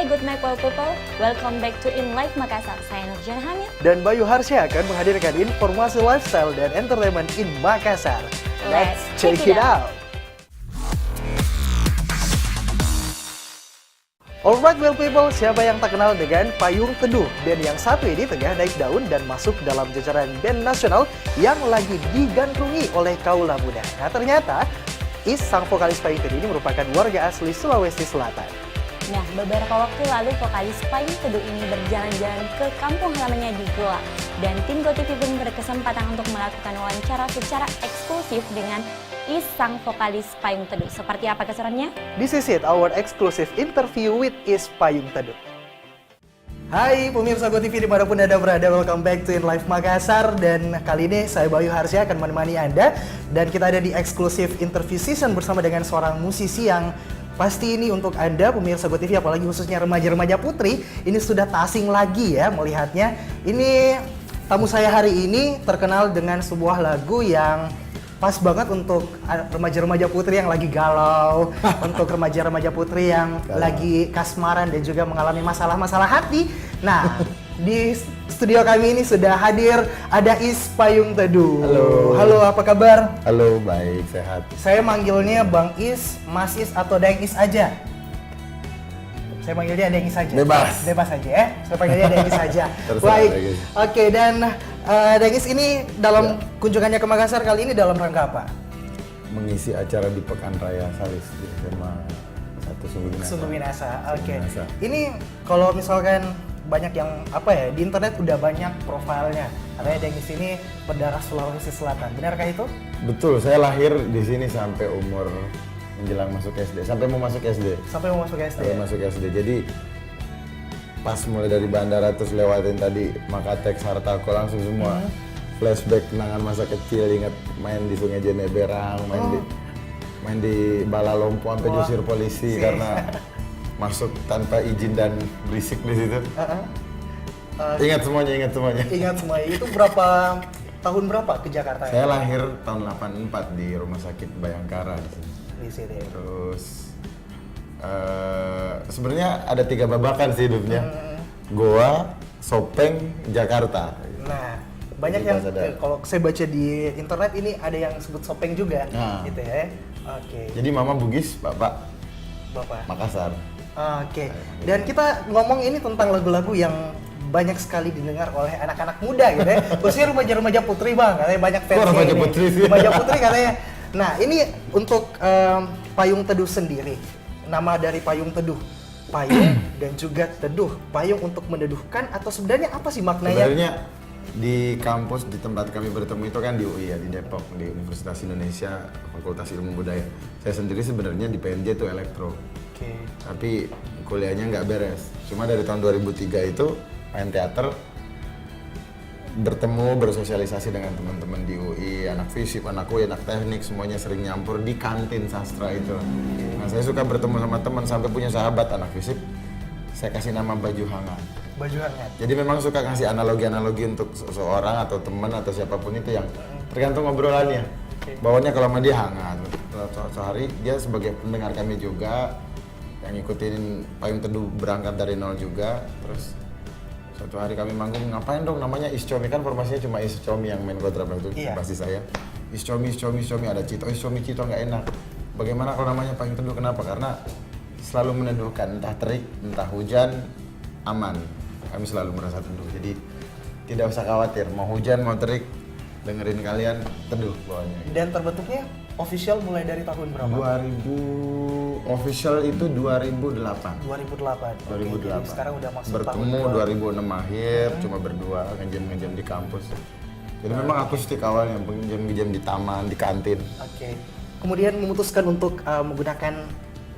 good night well people, welcome back to In Life Makassar. Saya Nurjan Hamid dan Bayu Harsya akan menghadirkan informasi lifestyle dan entertainment in Makassar. Let's check it out. Alright well people, siapa yang tak kenal dengan Payung Teduh? Band yang satu ini tengah naik daun dan masuk dalam jajaran band nasional yang lagi digandrungi oleh kaula muda. Nah ternyata, Is, sang vokalis Payung Teduh ini merupakan warga asli Sulawesi Selatan. Nah, beberapa waktu lalu vokalis Payung Teduh ini berjalan-jalan ke kampung halamannya di Goa. Dan tim GoTV pun berkesempatan untuk melakukan wawancara secara eksklusif dengan Is, sang vokalis Payung Teduh. Seperti apa keseruannya? This is it, our exclusive interview with Is Payung Teduh. Hai pemirsa GoTV dimanapun Anda berada, welcome back to In Life Makassar. Dan kali ini saya Bayu Harsya akan menemani Anda. Dan kita ada di eksklusif interview season bersama dengan seorang musisi yang pasti ini untuk Anda pemirsa GoTV, apalagi khususnya remaja-remaja putri, ini sudah tak asing lagi ya melihatnya. Ini tamu saya hari ini terkenal dengan sebuah lagu yang pas banget untuk remaja-remaja putri yang lagi galau, untuk remaja-remaja putri yang lagi kasmaran dan juga mengalami masalah-masalah hati. Nah, di studio kami ini sudah hadir ada Is Payung Teduh. Halo. Halo, apa kabar? Halo, baik, sehat. Saya manggilnya Bang Is, Mas Is, atau Deng Is aja. Saya panggilnya Deng Is aja. Bebas. Bebas aja ya. Saya panggilnya Deng Is aja. Terserah, Baik. Deng. Oke, dan Deng Is ini dalam kunjungannya ke Makassar kali ini dalam rangka apa? Mengisi acara di Pekan Raya Salis di SMA 1 Sumber Minasa. Sumber Minasa. Oke. Minasa. Ini kalau misalkan banyak yang apa ya, di internet udah banyak profilnya. Katanya Deng Is ini berdarah Sulawesi Selatan. Benarkah itu? Betul, saya lahir di sini sampai umur menjelang masuk SD, sampai mau masuk SD. Sampai mau masuk SD. Sampai masuk SD. Jadi pas mulai dari bandara terus lewatin tadi Makatek, Sartako langsung semua. Flashback kenangan masa kecil, ingat main di Sungai Jeneberang, main di Balalompo sampai diusir polisi karena masuk tanpa izin dan berisik di situ. Ingat semuanya. Ingat semuanya. Itu tahun berapa ke Jakarta? Saya lahir tahun 84 di Rumah Sakit Bayangkara di sini. Di sini. Terus sebenarnya ada 3 babakan sih hidupnya. Goa, Sopeng, Jakarta. Nah, banyak Jadi yang pas ada- kalau saya baca di internet ini ada yang sebut Sopeng juga, Nah. gitu ya. Oke. Jadi mama Bugis, bapak Bapak. Makassar. Oke. Dan kita ngomong ini tentang lagu-lagu yang banyak sekali didengar oleh anak-anak muda gitu ya. Khususnya remaja-remaja putri Bang, katanya banyak fansnya remaja ini. putri sih? Remaja putri katanya. Nah, ini untuk Payung Teduh sendiri. Nama dari Payung Teduh. Payung dan juga teduh. Payung untuk meneduhkan atau sebenarnya apa sih maknanya? Sebenarnya di kampus di tempat kami bertemu itu kan di UI ya, di Depok, di Universitas Indonesia Fakultas Ilmu Budaya. Saya sendiri sebenarnya di PNJ itu elektro. Oke. Tapi kuliahnya nggak beres. Cuma dari tahun 2003 itu main teater, bertemu, bersosialisasi dengan teman-teman di UI, anak fisip, anak UI, anak teknik, semuanya sering nyampur di kantin sastra itu. Nah, saya suka bertemu sama teman, sampai punya sahabat anak fisip, saya kasih nama Baju Hangat. Baju hangat. Jadi memang suka ngasih analogi-analogi untuk seseorang atau teman atau siapapun itu yang tergantung obrolannya. Bawanya kalau sama dia hangat. Sehari dia sebagai pendengar kami juga, yang ngikutin Payung Teduh berangkat dari nol juga. Terus suatu hari kami manggung, ngapain dong namanya Iscomi, kan formasinya cuma Iscomi yang main kontrabas itu, Iya. pasti saya. Iscomi, ada Cito, Iscomi, Cito nggak enak. Bagaimana kalau namanya Payung Teduh, kenapa? Karena selalu meneduhkan, entah terik, entah hujan, aman. Kami selalu merasa teduh, jadi tidak usah khawatir, mau hujan, mau terik, dengerin kalian, teduh bawahnya. Dan terbentuknya official mulai dari tahun berapa? 2000, official itu 2008. 2008. Oke, 2008. jadi sekarang udah masuk Bertemu tahun 2006 akhir, cuma berdua, ngejam-ngejam di kampus. Jadi memang akustik awalnya, ngejam-ngejam di taman, di kantin. Oke. Kemudian memutuskan untuk menggunakan,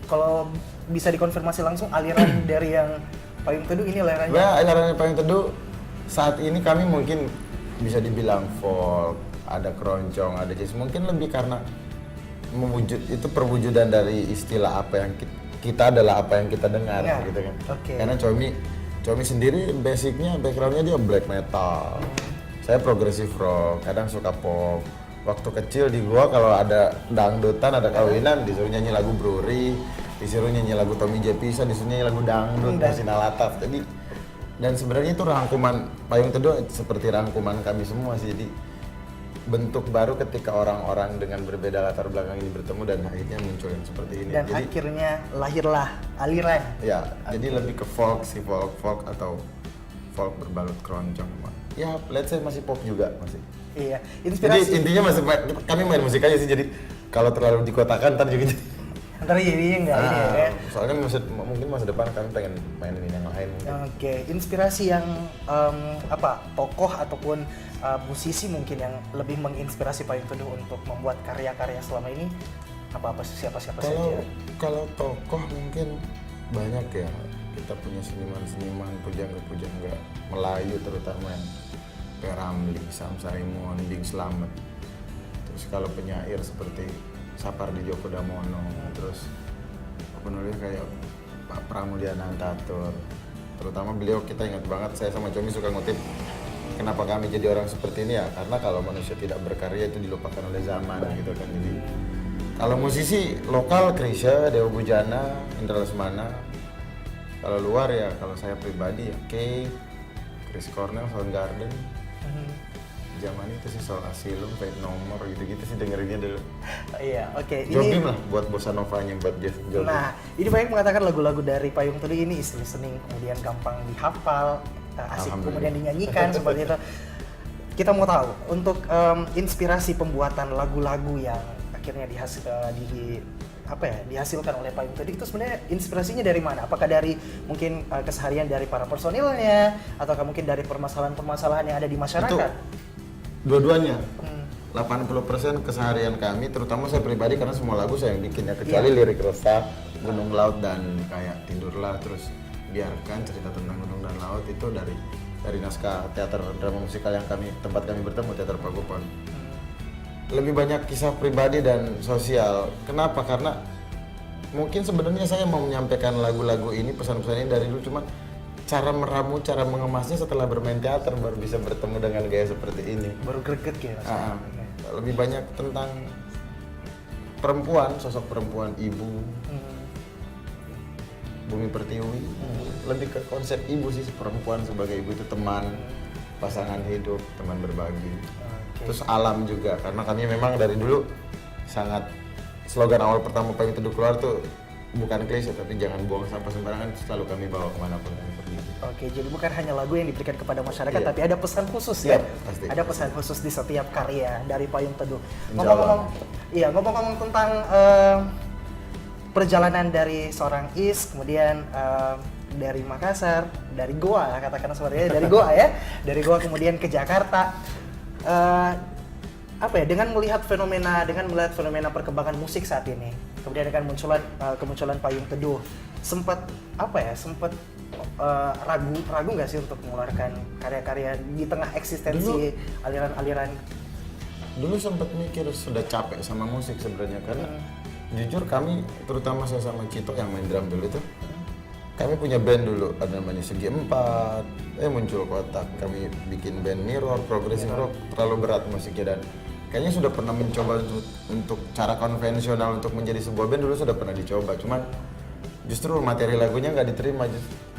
kalau bisa dikonfirmasi langsung aliran dari yang Payung Teduh ini alirannya. Ya, alirannya Payung Teduh saat ini kami mungkin bisa dibilang folk, ada keroncong, ada jazz. Mungkin lebih karena itu perwujudan dari istilah apa yang kita adalah apa yang kita dengar, Ya, gitu kan. oke. Karena Comi sendiri basicnya, backgroundnya dia black metal. Saya progressive rock, kadang suka pop. Waktu kecil di gua kalau ada dangdutan, ada kawinan, disuruh nyanyi lagu Bruri, disuruh nyanyi lagu Tommy J Pisa, disuruh nyanyi lagu dangdut, Musin Alataf. Jadi dan sebenarnya itu rangkuman Payung Teduh seperti rangkuman kami semua sih. Jadi bentuk baru ketika orang-orang dengan berbeda latar belakang ini bertemu dan akhirnya muncul yang seperti ini. Dan jadi, akhirnya lahirlah aliran. Ya, jadi lebih ke folk sih, folk atau folk berbalut keroncong. Ya, let's say masih pop juga masih. Iya, Jadi inspirasi. intinya masih kami main musik aja sih. Jadi kalau terlalu dikotakan ntar juga jadi. Ntar jadinya enggak ini ya. Soalnya mungkin masa depan kami pengen mainin yang lain mungkin. Oke, inspirasi yang tokoh ataupun musisi mungkin yang lebih menginspirasi Payung Teduh untuk membuat karya-karya selama ini siapa-siapa saja? Kalau tokoh mungkin banyak ya. Kita punya seniman-seniman, pujangga-pujangga Melayu terutama yang kayak Ramli, Sam Saimon, Ding Slamet. Terus kalau penyair seperti Sapardi Djoko Damono, terus penulis kayak Pak Pramudia Nantatur. Terutama beliau kita ingat banget, saya sama Comi suka ngutip kenapa kami jadi orang seperti ini ya, karena kalau manusia tidak berkarya itu dilupakan oleh zaman gitu kan. Jadi kalau musisi lokal Krisya, Dewa Bujana, Indra Lesmana. Kalau luar ya, kalau saya pribadi ya Kay, Chris Cornell, Soundgarden. Zaman itu sih Soul Asylum, Fate No More gitu-gitu sih dengerinnya dulu. Iya, oke. Jobim lah buat bossa novanya, buat jazz Jobim. Nah, ini banyak mengatakan lagu-lagu dari Payung Teduh ini easy listening, kemudian gampang dihafal, asik kemudian dinyanyikan seperti itu. Kita mau tahu untuk inspirasi pembuatan lagu-lagu yang akhirnya dihasilkan oleh Payung Teduh itu sebenarnya inspirasinya dari mana? Apakah dari mungkin keseharian dari para personilnya, ataukah mungkin dari permasalahan-permasalahan yang ada di masyarakat? Dua-duanya. 80% keseharian kami, terutama saya pribadi karena semua lagu saya yang bikin ya, kecuali lirik resah, Gunung Laut dan kayak Tidurlah, terus Biarkan, cerita tentang gunung dan laut itu dari naskah teater drama musikal yang tempat kami bertemu, Teater Pagupon. Lebih banyak kisah pribadi dan sosial. Kenapa? Karena mungkin sebenarnya saya mau menyampaikan lagu-lagu ini, pesan-pesan ini dari dulu, cuma cara meramu, cara mengemasnya setelah bermain teater baru bisa bertemu dengan gaya seperti ini. Baru greget gitu. Lebih banyak tentang perempuan, sosok perempuan, ibu, Bumi Pertiwi. Lebih ke konsep ibu sih, perempuan sebagai ibu itu teman, pasangan hidup, teman berbagi. Terus alam juga, karena kami memang dari dulu sangat, slogan awal pertama Payung Teduh keluar tuh bukan klise, tapi jangan buang sampah sembarangan, selalu kami bawa kemanapun kami pergi. Oke, jadi bukan hanya lagu yang diberikan kepada masyarakat, tapi ada pesan khusus ya? Pasti. Ada pesan khusus di setiap karya dari Payung Teduh. Ngomong-ngomong tentang perjalanan dari seorang Is, kemudian dari Makassar, dari Goa, katakan seperti itu, dari Goa ya, dari Goa kemudian ke Jakarta. Dengan melihat fenomena perkembangan musik saat ini, kemudian dengan kemunculan Payung Teduh, sempat ragu nggak sih untuk mengeluarkan karya-karya di tengah eksistensi aliran-aliran? Dulu sempat mikir sudah capek sama musik sebenarnya, karena jujur kami, terutama saya sama Cito yang main drum dulu itu, kami punya band dulu, ada namanya Segi Empat, muncul Kotak, kami bikin band Mirror, Progressive Rock, terlalu berat musiknya, dan kayaknya sudah pernah mencoba untuk cara konvensional untuk menjadi sebuah band dulu sudah pernah dicoba, cuman justru materi lagunya nggak diterima.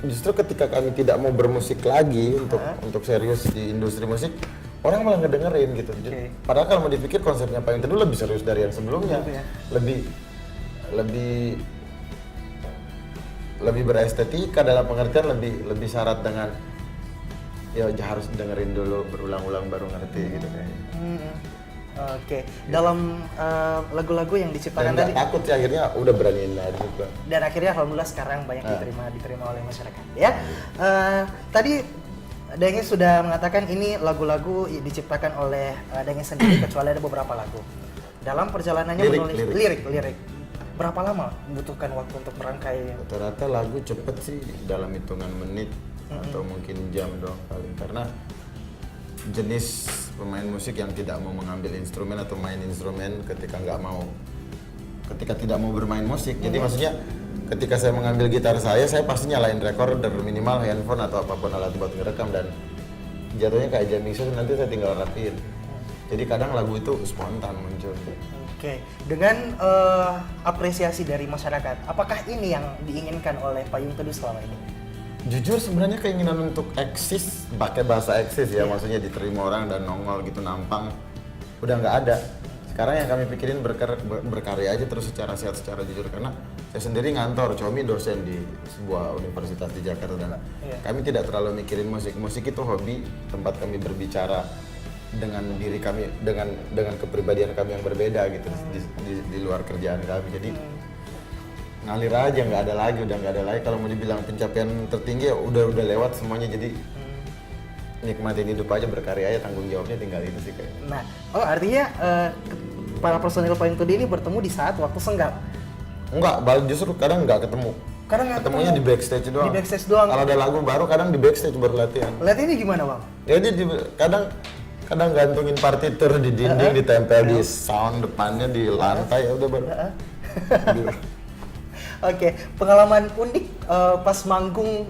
Justru ketika kami tidak mau bermusik lagi untuk serius di industri musik, orang malah ngedengerin gitu. Padahal kalau mau dipikir konsepnya Payung Teduh lebih serius dari yang sebelumnya, lebih berestetika, dalam pengertian lebih syarat dengan ya harus dengerin dulu berulang-ulang baru ngerti gitu kayaknya. Oke. Dalam lagu-lagu yang diciptakan tadi, takut sih akhirnya udah beraniin aja juga. Dan akhirnya alhamdulillah sekarang banyak diterima oleh masyarakat ya. Tadi Denge sudah mengatakan ini lagu-lagu diciptakan oleh Denge sendiri kecuali ada beberapa lagu. Dalam perjalanannya menulis lirik. Berapa lama membutuhkan waktu untuk merangkai? Rata-rata lagu cepet sih dalam hitungan menit atau mungkin jam doang paling, karena jenis pemain musik yang tidak mau mengambil instrumen atau main instrumen ketika tidak mau bermain musik. Jadi maksudnya ketika saya mengambil gitar saya pasti nyalain recorder, minimal handphone atau apapun alat buat ngerekam, dan jatuhnya kayak jamming session, nanti saya tinggal rapiin. Jadi kadang lagu itu spontan muncul. Oke, dengan apresiasi dari masyarakat, apakah ini yang diinginkan oleh Payung Teduh selama ini? Jujur sebenarnya keinginan untuk eksis, pakai bahasa eksis ya, Iya. maksudnya diterima orang dan nongol gitu nampang, udah nggak ada. Sekarang yang kami pikirin berkarya aja terus secara sehat, secara jujur, karena saya sendiri ngantor, Comi dosen di sebuah universitas di Jakarta dan Iya. kami tidak terlalu mikirin musik. Musik itu hobi, tempat kami berbicara dengan diri kami, dengan kepribadian kami yang berbeda gitu di luar kerjaan kami. Jadi ngalir aja, nggak ada lagi, udah nggak ada lagi. Kalau mau dibilang pencapaian tertinggi ya udah lewat semuanya. Jadi nikmatin hidup aja, berkarya aja, tanggung jawabnya tinggal itu sih kayaknya. Nah, artinya para personil Payung Teduh ini bertemu di saat waktu senggang. Enggak, justru kadang nggak ketemu. Kadang nggak Ketemunya ketemu. di backstage doang. Di backstage doang. Kalau ada lagu baru kadang di backstage baru latihan. Lihat ini gimana, Bang? Jadi kadang gantungin partitur di dinding, ditempel di sound depannya di lantai, ya udah baru. Oke, pengalaman unik pas manggung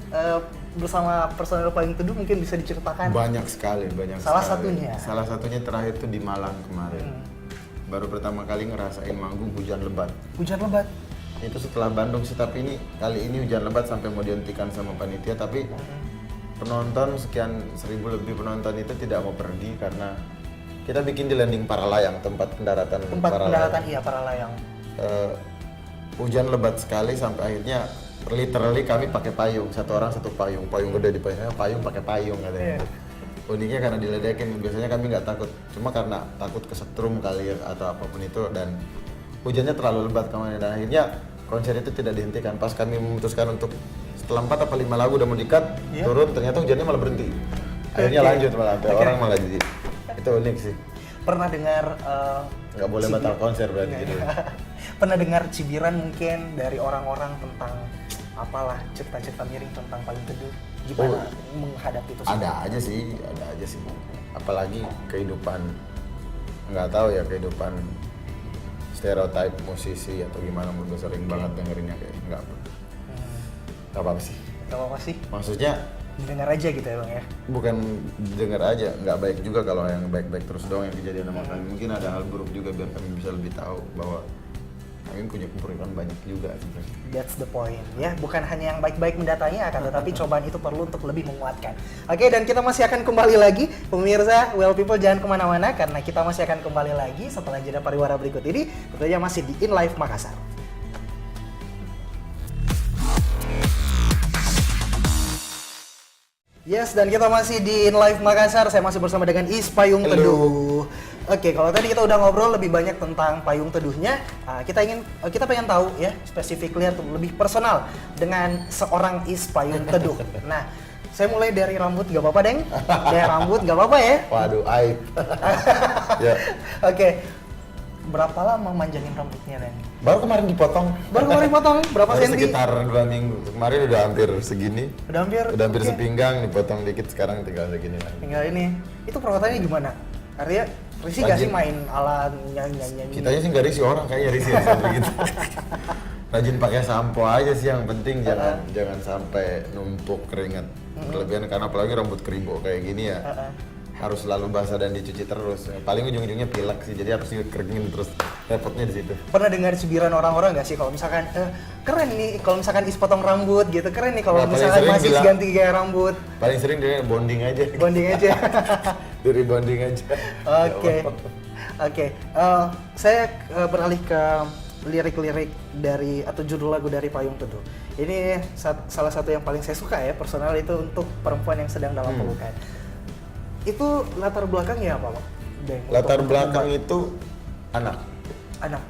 bersama personel Payung Teduh mungkin bisa diceritakan? Banyak sekali. Salah satunya? Salah satunya terakhir tuh di Malang kemarin. Baru pertama kali ngerasain manggung hujan lebat. Hujan lebat. Itu setelah Bandung sih, tapi kali ini hujan lebat sampai mau dihentikan sama panitia, tapi penonton sekian 1.000 lebih penonton itu tidak mau pergi karena kita bikin di landing Paralayang, tempat pendaratan Iya, para layang. Hujan lebat sekali sampai akhirnya literally kami pakai payung, satu orang satu payung gede di payung pakai payung katanya. Uniknya karena diledekin, biasanya kami nggak takut, cuma karena takut kesetrum kali atau apapun itu, dan hujannya terlalu lebat kemarin dan akhirnya konser itu tidak dihentikan. Pas kami memutuskan untuk setelah 4 atau 5 lagu udah mau di-cut, turun, ternyata hujannya malah berhenti. Akhirnya lanjut malah, sampai orang malah jadi. Itu unik sih. Pernah dengar Nggak boleh batal konser berarti gitu. pernah dengar cibiran mungkin dari orang-orang tentang apalah cerita-cerita miring tentang Payung Teduh? Gimana menghadapi itu? Ada aja sih. Apalagi kehidupan, nggak tahu ya, kehidupan stereotype musisi atau gimana, menurut gue sering banget dengerinnya kayak nggak apa-apa sih. Gak apa-apa sih, Maksudnya dengar aja gitu ya Bang ya? bukan denger aja, nggak baik juga kalau yang baik-baik terus doang yang kejadian sama kami. Mungkin ada hal buruk juga biar kami bisa lebih tahu bahwa kami punya keburukan banyak juga sebenarnya. That's the point ya, bukan hanya yang baik-baik mendatangi, akan tetapi cobaan itu perlu untuk lebih menguatkan. Oke, dan kita masih akan kembali lagi, pemirsa Well People jangan kemana-mana karena kita masih akan kembali lagi setelah jeda pariwara berikut ini, tentunya masih di In Live Makassar. Yes, dan kita masih di In Live Makassar. Saya masih bersama dengan Is Payung Halo. Teduh. Oke, kalau tadi kita udah ngobrol lebih banyak tentang Payung Teduhnya, kita pengen tahu ya, specifically atau lebih personal dengan seorang Is Payung Teduh. Nah, saya mulai dari rambut, gak apa-apa, Deng? Dari rambut, gak apa-apa ya? Waduh, aib. Ya, Oke, berapa lama manjangin rambutnya, Deng? baru kemarin dipotong. Baru kemarin potong, berapa Baru senti? sekitar 2 minggu. Kemarin udah hampir segini. Udah hampir? Udah hampir Oke. sepinggang, dipotong dikit, sekarang tinggal segini lagi. Tinggal ini. Itu perawatannya gimana? Artinya, risih gak sih Rajin. main alat nyanyi-nyanyi? Kitanya sih nggak risih, orang kayaknya risih ya sampai gitu. Rajin pakai sampo aja sih yang penting, jangan sampai numpuk keringat berlebihan, karena apalagi rambut keribo kayak gini ya. Harus selalu basah dan dicuci terus. Paling ujung-ujungnya pilek sih, jadi harus dikeringin terus. Repotnya di situ. Pernah dengar cibiran orang-orang nggak sih kalau misalkan keren nih kalau misalkan Is potong rambut gitu, keren nih kalau Nah, paling misalkan sering masih bilang- ganti gaya rambut, Paling sering dia bonding aja. bonding aja. Dari bonding aja. Oke, oke. Saya beralih ke lirik-lirik dari atau judul lagu dari Payung Teduh. Ini salah satu yang paling saya suka ya, personal itu untuk perempuan yang sedang dalam pelukan. Itu latar belakangnya apa, Pak? Deng, Latar untuk belakang membuat itu anak. anak.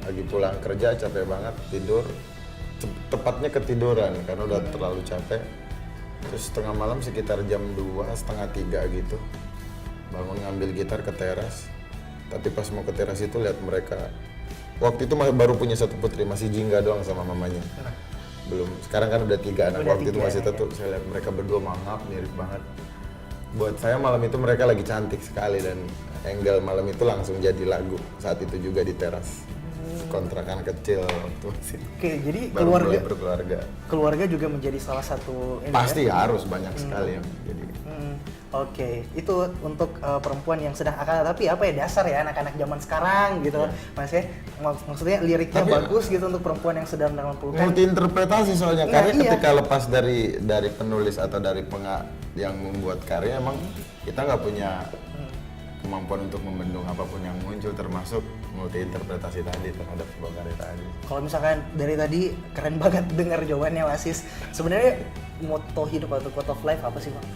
Lagi pulang kerja capek banget, tidur. Tepatnya ketiduran karena udah terlalu capek. Terus setengah malam sekitar jam 2, setengah 3 gitu. Bangun ngambil gitar ke teras. Tapi pas mau ke teras itu lihat mereka. Waktu itu baru punya satu putri, masih jingga doang sama mamanya. Belum. Sekarang kan udah 3 anak. Udah Waktu itu 3 masih anak, satu. Saya lihat mereka berdua mangap, mirip banget. Buat saya malam itu mereka lagi cantik sekali, dan angle malam itu langsung jadi lagu saat itu juga di teras. Kontrakan kecil waktu masih Oke, jadi baru mulai berkeluarga. keluarga juga menjadi salah satu ini Pasti ya? harus banyak sekali yang jadi. Oke, itu untuk perempuan yang sedang akal, tapi apa ya, dasar ya anak-anak zaman sekarang gitu. Maksudnya liriknya Tapi- bagus gitu untuk perempuan yang sedang dalam pelukan. Multi interpretasi soalnya, Iya, karya iya. ketika lepas dari penulis atau dari yang membuat karya, emang kita nggak punya kemampuan untuk membendung apapun yang muncul, termasuk multi interpretasi tadi terhadap sebuah karya tadi. Kalau misalkan dari tadi keren banget dengar jawabannya Mas Is. Sebenarnya moto hidup atau quote of life apa sih Bang?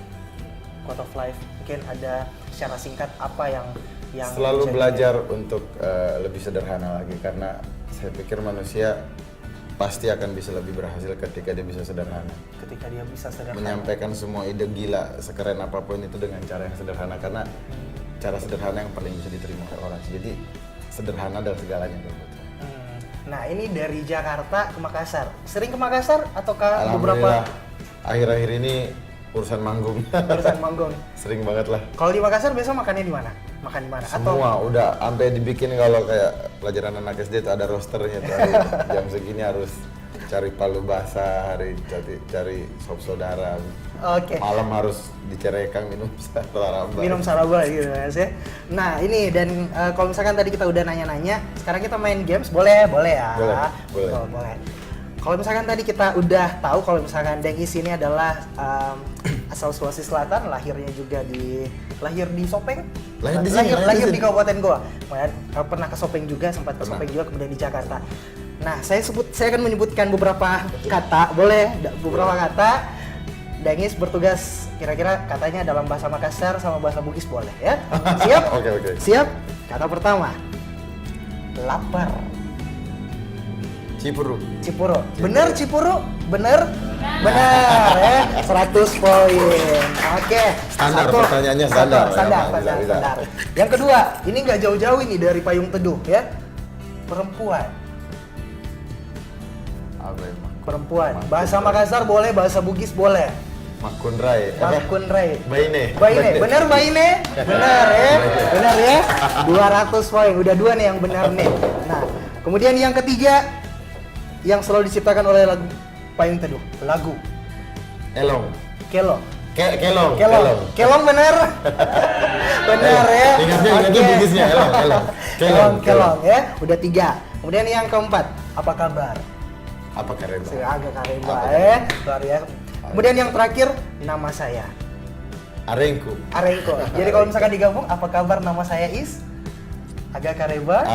Quote of life mungkin ada secara singkat apa yang Selalu menjadi- belajar untuk lebih sederhana lagi, karena saya pikir manusia pasti akan bisa lebih berhasil ketika dia bisa sederhana. ketika dia bisa sederhana. Menyampaikan semua ide gila sekeren apapun itu dengan cara yang sederhana, karena cara sederhana yang paling bisa diterima oleh orang. Jadi sederhana adalah segalanya menurut saya. Nah ini dari Jakarta ke Makassar. Sering ke Makassar ataukah Alhamdulillah beberapa akhir-akhir ini urusan manggung urusan manggung? sering banget lah. Kalau di Makassar biasa makannya di mana? Makan di mana? Semua udah sampai dibikin, kalau kayak pelajaran anak SD itu ada rosternya tuh, hari jam segini harus cari palu basah, hari cari sop saudara, Oke. malam harus dicerekang minum saraba. Minum saraba gitu Mas ya. Nah ini dan kalau misalkan tadi kita udah nanya-nanya, sekarang kita main games, boleh ya? Boleh. Oh, boleh. Kalau misalkan tadi kita udah tahu kalau misalkan Dengis ini adalah asal Sulawesi Selatan, lahir di Sopeng. Lahir di sini, lahir di Kabupaten Goa. Kemudian pernah ke Sopeng juga, sempat ke Pernah. Sopeng juga, kemudian di Jakarta. Nah, saya akan menyebutkan beberapa kata, boleh beberapa kata. Dengis bertugas kira-kira katanya dalam bahasa Makassar sama bahasa Bugis, boleh ya? Siap? Oke. Siap? Kata pertama. Lapar. Cipuro. Bener Cipuro? Bener ya. 100 poin. Oke. Standar, Satu. pertanyaannya standar. Standar. Bisa. Yang kedua, ini nggak jauh-jauh ini dari Payung Teduh ya. Perempuan. Apa ya, Perempuan. Bahasa Makassar boleh, bahasa Bugis boleh. Makunrai. Makunrai. Baine. Bener Baine? Bener ya? Bener ya? 200 poin, udah 2 nih yang benar nih. Nah, kemudian yang ketiga yang selalu diciptakan oleh lagu Payung Teduh, lagu Elong. Kelong. Kelong. Bener? Bener ya? Ingatnya Oke. Bugisnya, elong. Kelong ya, udah 3. Kemudian yang keempat, apa kabar? Apa kareba? Agak kareba Apa ya, luar biasa. Kemudian yang terakhir, nama saya Arengku. Arenko. Jadi kalau misalkan digabung, apa kabar, nama saya Is? Agak kareba.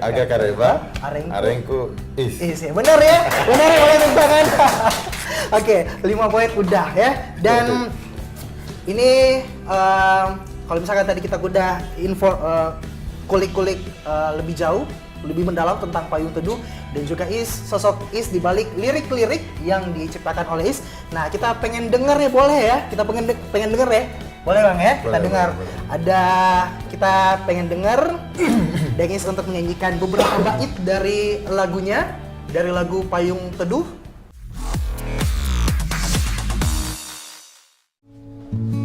Agak kareba. Arengku. Arengku is. Is ya. Bener ya? Bener ya, boleh tepuk tangan. Oke, 5 poin udah ya. Dan ini kalau misalkan tadi kita udah kulik-kulik lebih jauh, lebih mendalam tentang Payung Teduh dan juga sosok Is di balik lirik-lirik yang diciptakan oleh Is. Nah, kita pengen denger ya, boleh ya? Kita pengen denger ya? Boleh Bang ya? Kita Boleh, dengar. boleh. Kita pengen denger Dengis untuk menyanyikan beberapa bait dari lagunya, dari lagu Payung Teduh.